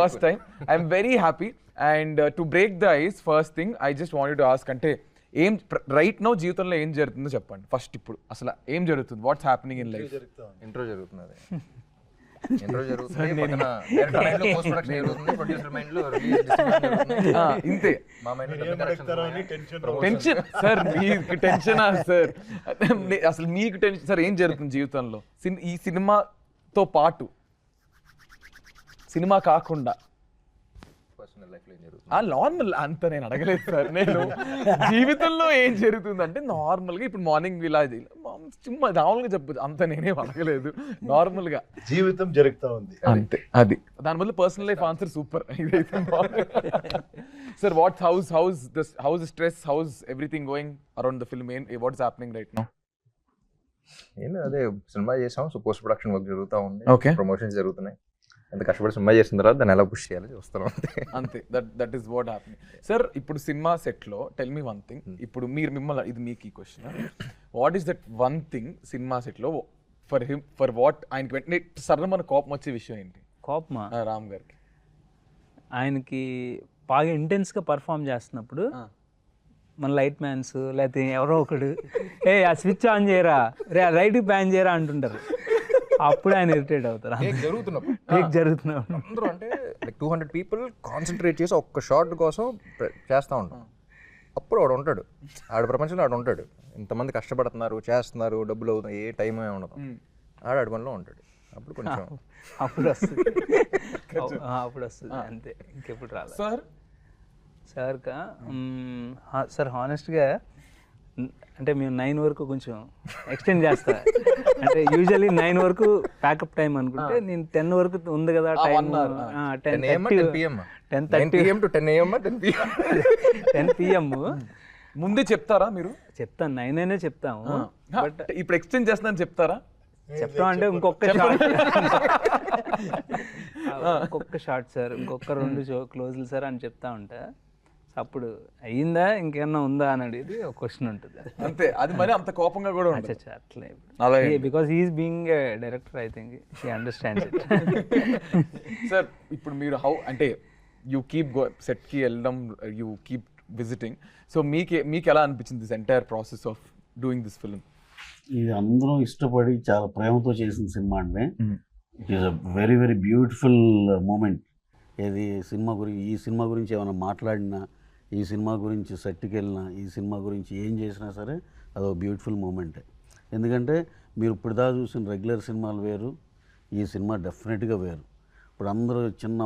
First time I'm very happy. And to break the ice, first thing I just wanted to ask, అంటే ఏం right now జీవితంలో ఏం జరుగుతుందో చెప్పండి first. ఇప్పుడు అసలు ఏం జరుగుతుంది, what's happening in life? Intro జరుగుతున్నది. ఇంట్రో జరుగుతుంది, పోస్ట్ ప్రొడక్షన్ జరుగుతుంది, ప్రొడ్యూసర్ మైండ్ లో రిలీజ్ డిస్ట్రిబ్యూషన్ జరుగుతుంది. ఇంతే. మా మైండ్ లో టెన్షన్ సార్, మీకు టెన్షనా సార్? అసలు మీకు టెన్షన్ సార్, ఏం జరుగుతుంది జీవితంలో ఈ సినిమాతో పాటు, సినిమా కాకుండా పర్సనల్ లైఫ్ లో ఏం జరుగుతుంది? నార్మల్ అంత నేను అడగలేదు సార్. నేను జీవితంలో ఏం జరుగుతుంది అంటే నార్మల్ గా ఇప్పుడు మార్నింగ్ ఇలా చుమ్మా నార్మల్ గా చెప్పు, అంత నేనేం అడగలేదు, నార్మల్ గా జీవితం జరుగుతూ ఉంది అంతే. అది దాని వల్ల personal life answer super. Sir what's house stress, house everything going around the film, what's happening right now? ఏం అదే సినిమా చేసాం, సో పోస్ట్ ప్రొడక్షన్ వర్క్ జరుగుతూ ఉంది, Okay. ప్రమోషన్స్ జరుగుతున్నాయి. ఎంత కష్టపడి సినిమా చేసిన తర్వాత దాన్ని ఎలా పుష్ చేయాలి చూస్తాం అంతే. That is what happening. Sir ఇప్పుడు సినిమా సెట్ లో టెల్ మీ వన్ థింగ్, ఇప్పుడు మిమ్మల్ని ఇది మీకు ఈ question, what is that one thing cinema set లో ఫర్ వాట్ ఆయనకి వెంటనే సడన్ మన కోపం వచ్చే విషయం ఏంటి? కోపమా? రామ్ గారికి ఆయనకి బాగా ఇంటెన్స్గా పర్ఫామ్ చేస్తున్నప్పుడు మన లైట్ మ్యాన్స్ లేకపోతే ఎవరో ఒకడు ఆ స్విచ్ ఆన్ చేయరా, లైట్ బ్యాన్ చేయరా అంటుంటారు. అప్పుడు ఆయన ఇరిటేట్ అవుతారు. జరుగుతున్నప్పుడు అందరూ అంటే లైక్ 200 people కాన్సన్ట్రేట్ చేసి ఒక్క షాట్ కోసం చేస్తూ ఉంటాం. అప్పుడు వాడు ఉంటాడు, ఆడ ప్రపంచంలో ఆడు ఉంటాడు, ఇంతమంది కష్టపడుతున్నారు, చేస్తున్నారు, డబ్బులు అవుతుంది, ఏ టైం ఏమి ఉండదు, ఆడు పనిలో ఉంటాడు. అప్పుడు కొంచెం అప్పుడు వస్తుంది అంతే, ఇంకెప్పుడు రాదు. సార్ హానెస్ట్గా అంటే మేము 9 వరకు కొంచెం ఎక్స్టెండ్ చేస్తా. అంటే యూజువల్లీ 9 వరకు ప్యాకప్ టైం అనుకుంటే నేను 10 వరకు ఉంది కదా టైం, 10 PM ముందే చెప్తారా మీరు? చెప్తాను, 9 అయినా చెప్తాము. బట్ ఇప్పుడు ఎక్స్టెండ్ చేస్తానని చెప్తారా? చెప్తాం అంటే ఇంకొక షార్ట్ సార్, ఇంకొక 2 క్లోజులు సార్ అని చెప్తా ఉంటా. అప్పుడు అయ్యిందా ఇంకేమన్నా ఉందా అని అడిగి ఒక క్వశ్చన్ ఉంటుంది అంతే. అది మరి అంత కోపంగా కూడా ఉంటుంది అట్లే, because he's being a director, I think he understands it. Sir ఇప్పుడు మీరు అంటే యూ కీప్ సెట్కి వెళ్ళడం, యూ కీప్ విజిటింగ్, సో మీకు ఎలా అనిపించింది this entire process of doing this film? ఇది అందరూ ఇష్టపడి చాలా ప్రేమతో చేసిన సినిమా అండి. It is a very very beautiful moment. ఈ సినిమా గురించి ఏమైనా మాట్లాడినా, ఈ సినిమా గురించి సెట్కి వెళ్ళినా, ఈ సినిమా గురించి ఏం చేసినా సరే అదొక బ్యూటిఫుల్ మూమెంటే. ఎందుకంటే మీరు ఇప్పుడు దాకా చూసిన రెగ్యులర్ సినిమాలు వేరు, ఈ సినిమా డెఫినెట్గా వేరు. ఇప్పుడు అందరూ చిన్న